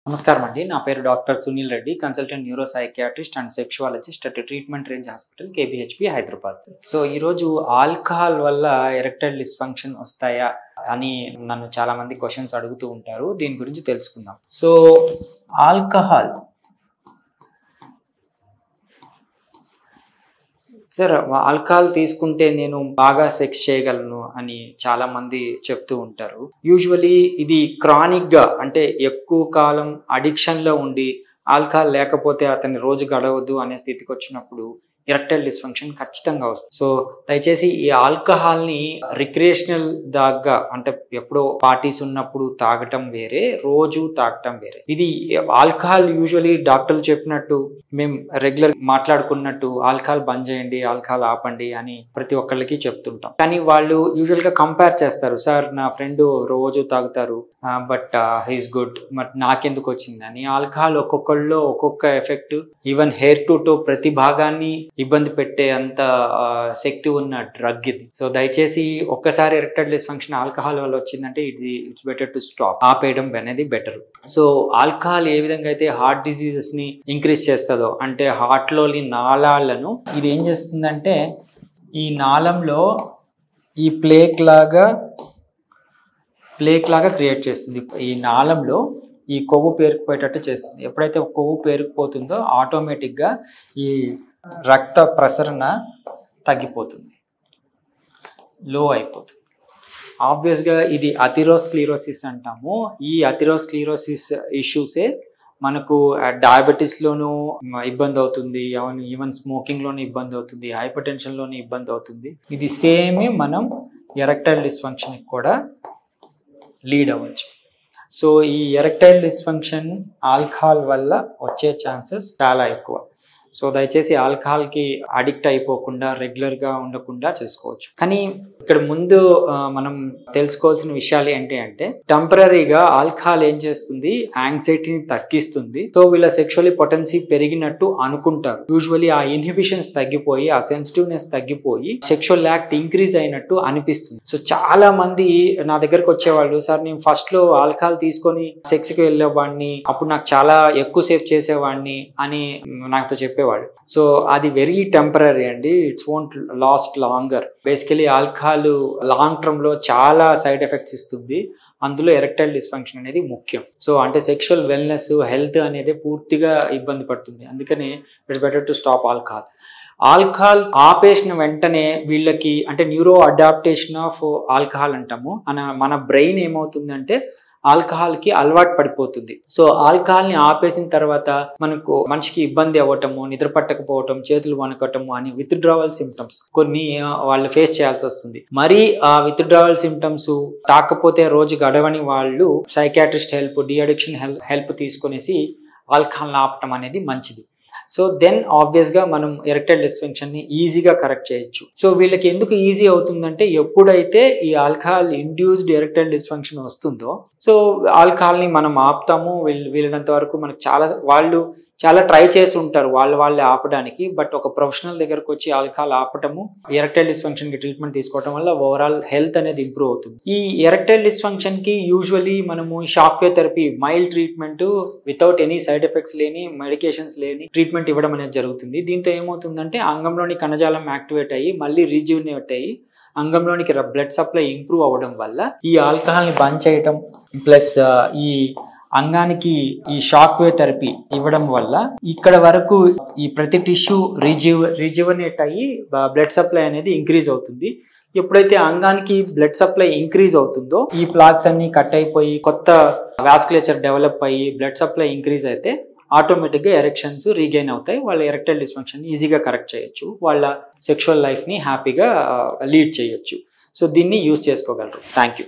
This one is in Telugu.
నమస్కారం అండి. నా పేరు doctor Sunil Reddy, consultant neuro psychiatrist and sexologist at treatment range hospital KBHP Hyderabad. So ఈరోజు ఆల్కహాల్ వల్ల ఎరెక్టైల్ డిస్ఫంక్షన్ వస్తాయా అని నన్ను చాలా మంది క్వశ్చన్స్ అడుగుతూ ఉంటారు. దీని గురించి తెలుసుకుందాం. సో ఆల్కహాల్ సార్, ఆల్కహాల్ తీసుకుంటే నేను బాగా సెక్స్ చేయగలను అని చాలా మంది చెప్తూ ఉంటారు. యూజువలీ ఇది క్రానిక్ గా, అంటే ఎక్కువ కాలం అడిక్షన్ లో ఉండి ఆల్కహాల్ లేకపోతే అతని రోజు గడవద్దు అనే స్థితికి వచ్చినప్పుడు ఎరెక్టైల్ డిస్ఫంక్షన్ ఖచ్చితంగా వస్తుంది. సో దయచేసి ఈ ఆల్కహాల్ ని రిక్రియేషనల్ దాకా, అంటే ఎప్పుడో పార్టీస్ ఉన్నప్పుడు తాగటం వేరే, రోజు తాగటం వేరే. ఇది ఆల్కహాల్ యూజువలీ డాక్టర్లు చెప్పినట్టు, మేము రెగ్యులర్ మాట్లాడుకున్నట్టు ఆల్కహాల్ బంద్ చేయండి, ఆల్కహాల్ ఆపండి అని ప్రతి ఒక్కళ్ళకి చెప్తుంటాం. కానీ వాళ్ళు యూజువల్ గా కంపేర్ చేస్తారు. సార్, నా ఫ్రెండ్ రోజు తాగుతారు బట్ హీస్ గుడ్, బట్ నాకెందుకు వచ్చింది అని. ఆల్కహాల్ ఒక్కొక్కళ్ళు ఒక్కొక్క effect, even hair to toe ప్రతి భాగాన్ని ఇబ్బంది పెట్టే అంత శక్తి ఉన్న డ్రగ్ ఇది. సో దయచేసి ఒక్కసారి ఎరెక్టైల్ డిస్ఫంక్షన్ ఆల్కహాల్ వల్ల వచ్చిందంటే ఇట్స్ బెటర్ టు స్టాప్, ఆపేయడం అనేది బెటర్. సో ఆల్కహాల్ ఏ విధంగా అయితే హార్ట్ డిసీజెస్ ని ఇంక్రీజ్ చేస్తుందో, అంటే హార్ట్ లోని నాళాలను ఇది ఏం చేస్తుందంటే, ఈ నాళంలో ఈ ప్లేక్ లాగా క్రియేట్ చేస్తుంది. ఈ నాళంలో ఈ కొవ్వు పేరుకుపోయేటట్టు చేస్తుంది. ఎప్పుడైతే కొవ్వు పేరుకుపోతుందో ఆటోమేటిక్గా ఈ రక్త ప్రసరణ తగ్గిపోతుంది, లో అయిపోతుంది. ఆబ్వియస్గా ఇది అథెరోస్క్లెరోసిస్ అంటాము. ఈ అథెరోస్క్లెరోసిస్ ఇష్యూసే మనకు డయాబెటీస్లోనూ ఇబ్బంది అవుతుంది, ఈవెన్ స్మోకింగ్లోనూ ఇబ్బంది అవుతుంది, హైపర్ టెన్షన్లోనూ ఇబ్బంది అవుతుంది. ఇది సేమే మనం ఎరెక్టైల్ డిస్ఫంక్షన్కి కూడా లీడ్ అవ్వచ్చు. సో ఈ ఎరెక్టైల్ డిస్ఫంక్షన్ ఆల్కహాల్ వల్ల వచ్చే ఛాన్సెస్ చాలా ఎక్కువ. సో దయచేసి ఆల్కహాల్కి అడిక్ట్ అయిపోకుండా రెగ్యులర్గా ఉండకుండా చేసుకోవచ్చు. కానీ ఇక్కడ ముందు మనం తెలుసుకోవాల్సిన విషయాలు ఏంటి అంటే, టెంపరీగా ఆల్కహాల్ ఏం చేస్తుంది, యాంగ్జైటీని తగ్గిస్తుంది. సో వీళ్ళ సెక్షువల్లీ పొటెన్సీ పెరిగినట్టు అనుకుంటారు. యూజువల్లీ ఆ ఇన్హిబిషన్స్ తగ్గిపోయి, ఆ సెన్సిటివ్నెస్ తగ్గిపోయి సెక్షువల్ యాక్ట్ ఇంక్రీజ్ అయినట్టు అనిపిస్తుంది. సో చాలా మంది నా దగ్గరకు వచ్చేవాళ్ళు, సార్ నేను ఫస్ట్ లో ఆల్కహాల్ తీసుకొని సెక్స్కి వెళ్ళేవాడిని, అప్పుడు నాకు చాలా ఎక్కువసేపు చేసేవాడిని అని నాతో చెప్పేవాళ్ళు. సో అది వెరీ టెంపరీ అండి, it's won't last longer. Basically alcohol long term లో చాలా సైడ్ ఎఫెక్ట్స్ ఇస్తుంది. అందులో ఎరెక్టైల్ డిస్ఫంక్షన్ అనేది ముఖ్యం. సో అంటే సెక్షువల్ వెల్నెస్, హెల్త్ అనేది పూర్తిగా ఇబ్బంది పడుతుంది. అందుకని it's better to stop alcohol. Alcohol ఆపేసిన వెంటనే వీళ్ళకి, అంటే న్యూరో అడాప్టేషన్ ఆఫ్ ఆల్కహాల్ అంటాము. మన బ్రెయిన్ ఏమవుతుందంటే ఆల్కహాల్కి అలవాటు పడిపోతుంది. సో ఆల్కహాల్ని ఆపేసిన తర్వాత మనకు మనిషికి ఇబ్బంది అవ్వటము, నిద్ర పట్టకపోవటం, చేతులు వణకటము అని విత్డ్రావల్ సిమ్టమ్స్ కొన్ని వాళ్ళు ఫేస్ చేయాల్సి వస్తుంది. మరి ఆ విత్డ్రావల్ సిమ్టమ్స్ తాకపోతే రోజు గడవని వాళ్ళు psychiatrist help, de addiction help తీసుకునేసి ఆల్కహాల్ని ఆపటం అనేది మంచిది. సో దెన్ ఆబ్వియస్గా మనం ఎరెక్టైల్ డిస్ఫంక్షన్ని ఈజీగా కరెక్ట్ చేయొచ్చు. సో వీళ్ళకి ఎందుకు ఈజీ అవుతుందంటే, ఎప్పుడైతే ఈ ఆల్కహాల్ ఇండ్యూస్డ్ ఎరెక్టైల్ డిస్ఫంక్షన్ వస్తుందో, సో ఆల్కహాల్ని మనం ఆపుతాము. వీళ్ళనంత వరకు మనకు వాళ్ళు చాలా ట్రై చేసి ఉంటారు వాళ్ళే ఆపడానికి. బట్ ఒక ప్రొఫెషనల్ దగ్గరకు వచ్చి ఆల్కహాల్ ఆపటము, ఎరెక్టైల్ డిస్ఫంక్షన్కి ట్రీట్మెంట్ తీసుకోవడం వల్ల ఓవరాల్ హెల్త్ అనేది ఇంప్రూవ్ అవుతుంది. ఈ ఎరెక్టైల్ డిస్ఫంక్షన్కి యూజువలీ మనము shock wave therapy, mild treatment without any side effects లేని, మెడికేషన్స్ లేని ట్రీట్మెంట్ ఇవ్వడం అనేది జరుగుతుంది. దీంతో ఏమవుతుందంటే అంగంలోని కణజాలం యాక్టివేట్ అయ్యి మళ్ళీ రీజ్యూనేట్ అయ్యి అంగంలోనికి బ్లడ్ సప్లై ఇంప్రూవ్ అవ్వడం వల్ల ఈ ఆల్కహాల్ని బంద్ చేయటం ప్లస్ ఈ అంగానికి ఈ షాక్ వేవ్ థెరపీ ఇవ్వడం వల్ల ఇక్కడ వరకు ఈ ప్రతి టిష్యూ రిజ్యువనేట్ అయ్యి బ్లడ్ సప్లై అనేది ఇంక్రీజ్ అవుతుంది. ఎప్పుడైతే అంగానికి బ్లడ్ సప్లై ఇంక్రీజ్ అవుతుందో ఈ ప్లాక్స్ అన్ని కట్ అయిపోయి కొత్త వాస్కులేచర్ డెవలప్ అయ్యి బ్లడ్ సప్లై ఇంక్రీజ్ అయితే ఆటోమేటిక్గా ఎరెక్షన్స్ రీగెయిన్ అవుతాయి. వాళ్ళ ఎరెక్టైల్ డిస్ఫంక్షన్ ఈజీగా కరెక్ట్ చేయొచ్చు, వాళ్ళ సెక్షువల్ లైఫ్ని హ్యాపీగా లీడ్ చేయొచ్చు. సో దీన్ని యూజ్ చేసుకోగలరు. Thank you.